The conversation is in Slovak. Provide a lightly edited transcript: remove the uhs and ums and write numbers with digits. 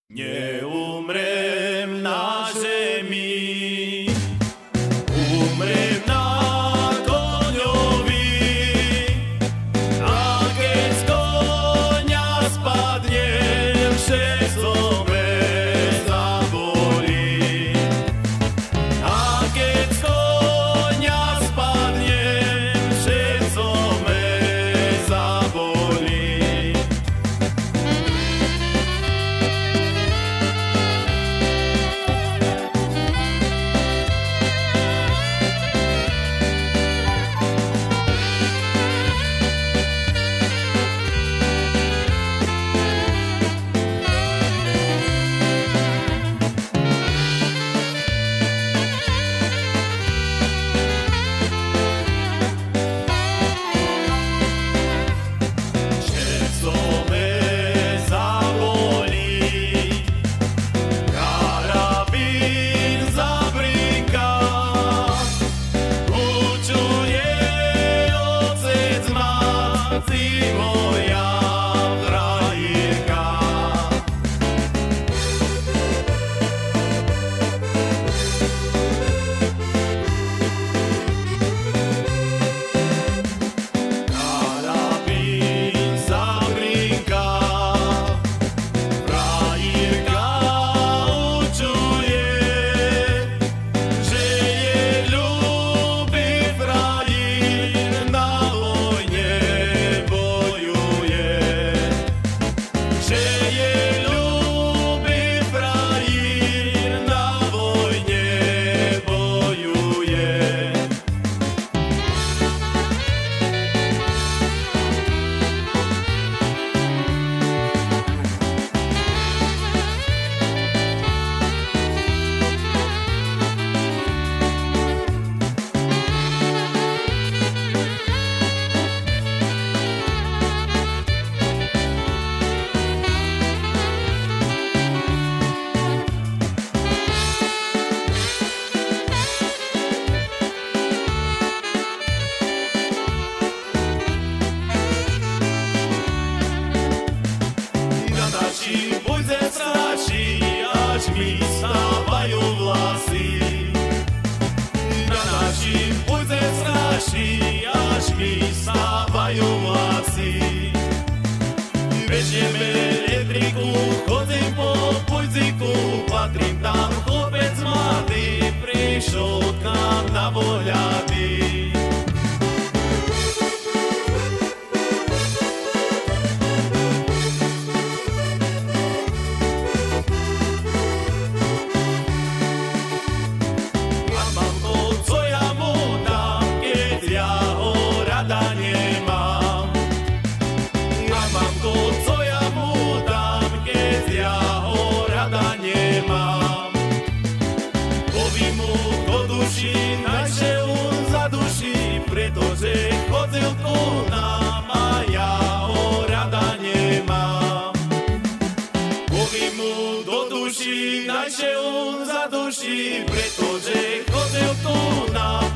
Nie umrem na zemi, umrem na koniowi, a keď z konia spadnem, všetko me zabolí. A keď z konia spadnem, všetko me zabolí. Mi stávajú vlasy, na našim púdze straší, až mi stávajú vlasy. Vežieme elektriku, chodím po púdziku, patrím tam chlopec mladý, prišiel k nám na voľady. Najže on zaduší, pretože chodil ku nám a ja ho rada nemám. Povím mu do duši, najže on zaduší, pretože chodil ku nám.